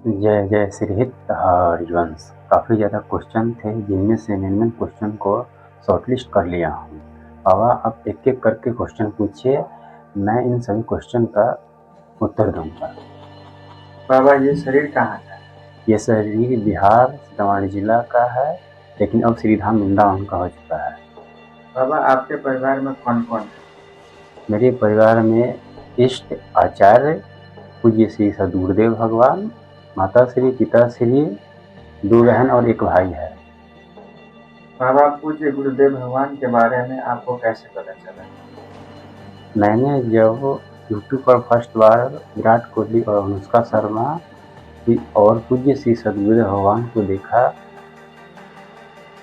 जय जय श्री हित हरिवंश। काफ़ी ज़्यादा क्वेश्चन थे जिनमें से मैंने क्वेश्चन को शॉर्टलिस्ट कर लिया हूँ। बाबा आप एक एक करके क्वेश्चन पूछिए, मैं इन सभी क्वेश्चन का उत्तर दूंगा। बाबा ये शरीर कहाँ का है? ये शरीर बिहार सीतामढ़ी जिला का है, लेकिन अब श्रीधाम वृंदावन का हो चुका है। बाबा आपके परिवार में कौन कौन है? मेरे परिवार में इष्ट आचार्य पूज्य श्री सदगुरुदेव भगवान, माता श्री, पिता श्री, 2 बहन और 1 भाई है। बाबा पूज्य गुरुदेव भगवान के बारे में आपको कैसे पता चला? मैंने जब यूट्यूब पर फर्स्ट बार विराट कोहली और अनुष्का शर्मा और पूज्य श्री सदगुरुदेव भगवान को देखा,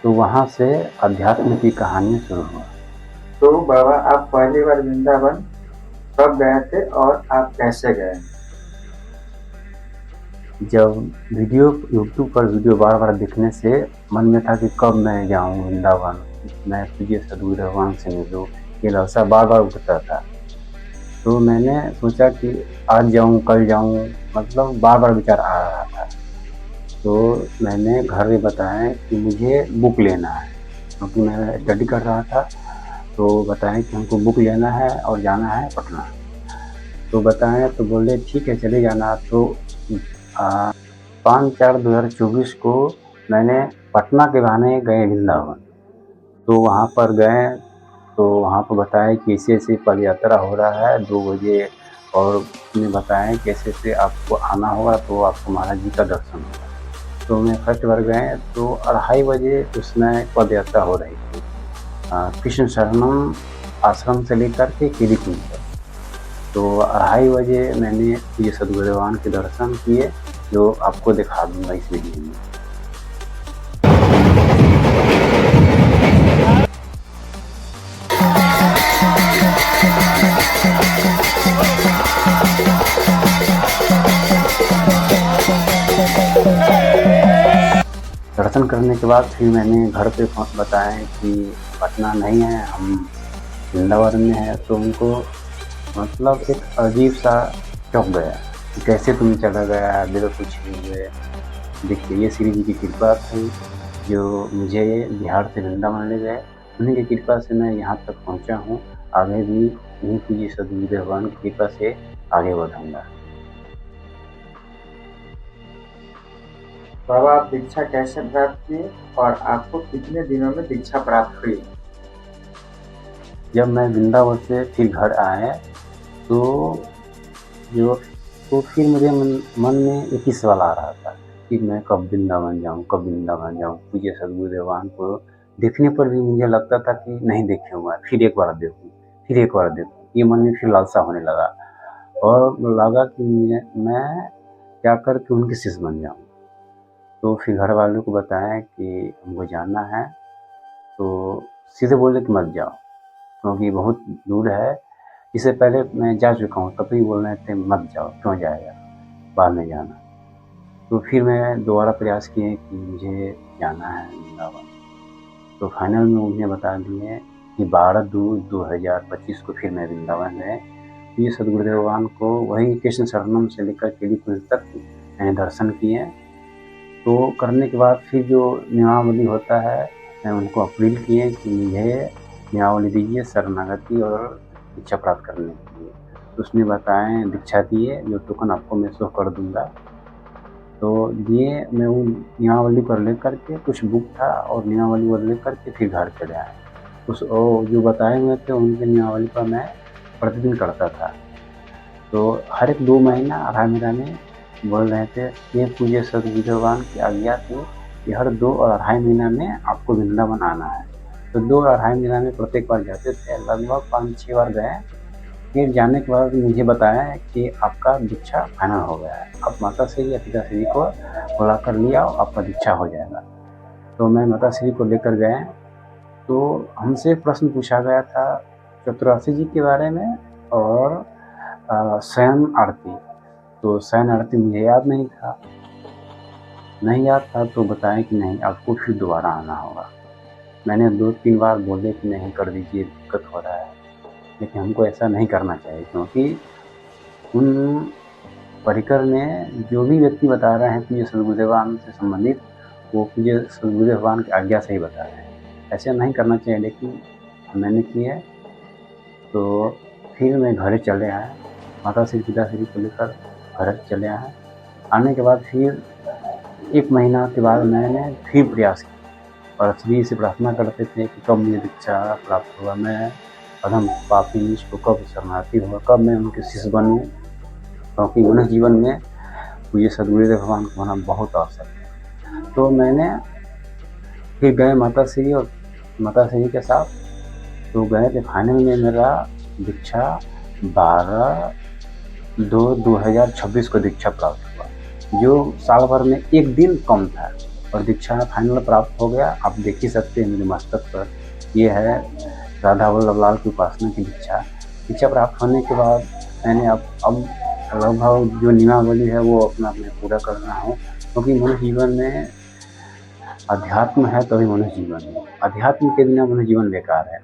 तो वहाँ से अध्यात्म की कहानी शुरू हुआ। तो बाबा आप पहली बार वृंदावन कब गए थे और आप कैसे गए? जब यूट्यूब पर वीडियो बार-बार देखने से मन में था कि कब मैं जाऊँ वृंदावन, मैं पूज्य सदगुरुदेव भगवान से मिलूँ, ये लालसा बार-बार उठता था। तो मैंने सोचा कि आज जाऊँ, कल जाऊँ, मतलब बार-बार विचार आ रहा था। तो मैंने घर में बताया कि मुझे बुक लेना है, क्योंकि मैं स्टडी कर रहा था। तो बताएं कि हमको बुक लेना है और जाना है पटना। तो बताएं तो बोले ठीक है चले जाना। तो 5/4/2024 को मैंने पटना के बहाने गए वृंदावन। तो वहाँ पर गए तो वहाँ पर बताया कि ऐसे-ऐसे पद यात्रा हो रहा है 2 बजे, और उसने बताया कि ऐसे-ऐसे आपको आना होगा तो आपको महाराज जी का दर्शन होगा। तो मैं फर्स्ट बार गए तो 2:30 बजे उसमें पद यात्रा हो रही थी, कृष्ण शरणम आश्रम से लेकर के केडी कुंज तक। तो 2:30 बजे मैंने ये सदगुरु भगवान के दर्शन किए, जो आपको दिखा दूंगा इस वीडियो में। दर्शन करने के बाद फिर मैंने घर पे बताया कि पटना नहीं है, हम वृंदावन में है। तो उनको मतलब एक अजीब सा चौंक गया कि कैसे तुम चला गया बिना पूछे हुए। देखिए ये श्री जी की कृपा थी जो मुझे बिहार से वृंदावन ले गए। उन्हीं की कृपा से मैं यहाँ तक पहुँचा हूँ। आगे भी इन्हीं पूज्य सदगुरुदेव भगवान की कृपा से आगे बढ़ूँगा। बाबा आप दीक्षा कैसे प्राप्त किए और आपको कितने दिनों में दीक्षा प्राप्त हुई? जब मैं वृंदावन से फिर घर आए तो जो तो फिर मुझे मन में एक ही सवाल आ रहा था कि मैं कब वृंदावन जाऊँ, कब वृंदावन जाऊँ। पूज्य सदगुरुदेव भगवान को देखने पर भी मुझे लगता था कि नहीं देखे हुआ, फिर एक बार देखूँ, फिर एक बार देखूँ। ये मन में फिर लालसा होने लगा और लगा कि मैं जाकर के उनके शिष्य बन जाऊँ। तो फिर घर वालों को बताया कि हमको जाना है, तो सीधे बोले कि मत जाओ, क्योंकि बहुत दूर है। इससे पहले मैं जा चुका हूँ, तब भी बोल रहे थे मत जाओ, क्यों जाएगा, बाद में जाना। तो फिर मैं दोबारा प्रयास किए कि मुझे जाना है वृंदावन। तो फाइनल में उन्हें बता दिए कि 12/2/2025 को फिर मैं वृंदावन गए। तो ये सदगुरुदेव भगवान को वही कृष्ण शरणम से लेकर केडी कुंज तक मैंने दर्शन किए। तो करने के बाद फिर जो नियमावली होता है, मैं उनको अपील किए कि मुझे नियमावली दीजिए शरणागति और दीक्षा प्राप्त करने के लिए। तो उसने बताएँ दीक्षा दिए, जो टोकन आपको मैं शो कर दूँगा। तो दिए, मैं वो नियमावली को लेकर के कुछ बुक था और नियमावली को लेकर के फिर घर चले आए। जो बताए हुए थे उनकी नियमावली पर मैं प्रतिदिन करता था। तो हर एक 2 महीना, 2.5 महीना में बोल रहे थे ये पूज्य सदगुरुदेव भगवान की आज्ञा थी कि हर 2 और 2.5 महीना में आपको वृंदावन आना है। तो 2 और 2.5 महीना में प्रत्येक बार जाते थे, लगभग 5-6 बार गए। फिर जाने के बाद मुझे बताया कि आपका दीक्षा फाइनल हो गया है, आप माताश्री या पिताश्री को बुलाकर ले आओ, आपका दीक्षा हो जाएगा। तो मैं माताश्री को लेकर गए, तो हमसे प्रश्न पूछा गया था चतुरासी जी के बारे में और शयन आरती। तो शयन आरती मुझे याद नहीं था, तो बताया कि नहीं आपको फिर दोबारा आना होगा। मैंने 2-3 बार बोले कि नहीं कर दीजिए, दिक्कत हो रहा है, लेकिन हमको ऐसा नहीं करना चाहिए, क्योंकि उन परिकर में जो भी व्यक्ति बता रहे हैं पूज्य सद्गुरुदेवान से संबंधित, वो पूज्य सद्गुरुदेवान की आज्ञा से ही बता रहे हैं। ऐसे नहीं करना चाहिए, लेकिन मैंने किया। तो फिर मैं घर चले आए, माताश्री पिताश्री को लेकर घर चले आए। आने के बाद फिर 1 महीना के बाद मैंने फिर प्रयास किया और श्री से प्रार्थना करते थे कि कब मुझे दीक्षा प्राप्त होगा, मैं अधम पापी नीच को कब शरणार्थी होगा, कब मैं उनके शिष्य बनूँ, क्योंकि मनुष्य जीवन में पूज्य सद्गुरुदेव भगवान को होना बहुत आवश्यक है। तो मैंने फिर गए माताश्री के साथ, तो गए थे। फाइनल में मेरा दीक्षा 12/2/2026 को दीक्षा प्राप्त हुआ, जो साल भर में 1 दिन कम था और दीक्षा फाइनल प्राप्त हो गया। आप देख ही सकते हैं मेरे मस्तक पर, ये है राधा वल्लभ लाल की उपासना की दीक्षा प्राप्त होने के बाद मैंने अब लगभग जो नियमावली है वो अपना मैं पूरा कर रहा हूँ, क्योंकि मनुष्य जीवन में अध्यात्म है तभी मनुष्य जीवन है, अध्यात्म के बिना मनुष्य जीवन बेकार है।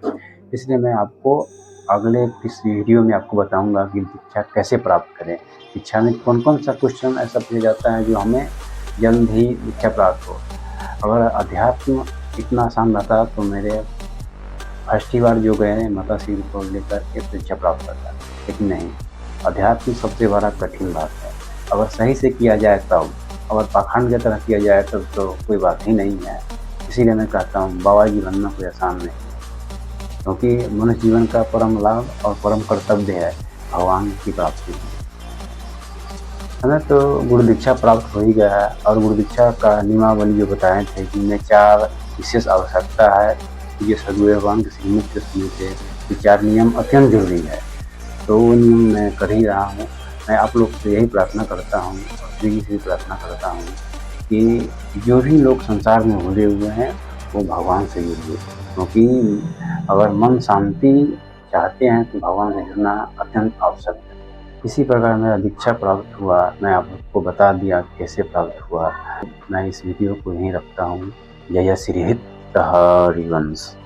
इसलिए मैं आपको अगले इस वीडियो में आपको बताऊंगा कि दीक्षा कैसे प्राप्त करें, दीक्षा में कौन कौन सा क्वेश्चन ऐसा पूछा जाता है जो हमें जल्द ही दीक्षा प्राप्त हो। अगर अध्यात्म इतना आसान रहता तो मेरे फर्स्ट ही बार जो गए माताश्री को लेकर के दीक्षा प्राप्त करता, लेकिन नहीं, अध्यात्म सबसे बड़ा कठिन बात है। अगर सही से किया जाए तब, अगर पाखंड की तरह किया जाए तब तो कोई बात ही नहीं है। इसीलिए मैं कहता हूँ बाबा जी बनना कोई आसान नहीं, क्योंकि मनुष्य जीवन का परम लाभ और परम कर्तव्य है भगवान की प्राप्ति। हमें तो गुरु दीक्षा प्राप्त हो ही गया है, और गुरु दीक्षा का नियमावली जो बताए थे कि इनमें 4 विशेष आवश्यकता है, ये सद्गुरु भगवान के श्रीमुख के सुनने से ये 4 नियम अत्यंत जरूरी है। तो वो नियम मैं कर ही रहा हूँ। मैं आप लोग से यही प्रार्थना करता हूँ और श्री जी से प्रार्थना करता हूँ कि जो भी लोग संसार में भूले हुए हैं वो भगवान से जुड़िए, क्योंकि अगर मन शांति चाहते हैं तो भगवान से जुड़ना अत्यंत आवश्यक है। इसी प्रकार मेरा दीक्षा प्राप्त हुआ, मैं आपको बता दिया कैसे प्राप्त हुआ। मैं इस वीडियो को यहीं रखता हूँ। जय श्री हित हरिवंश।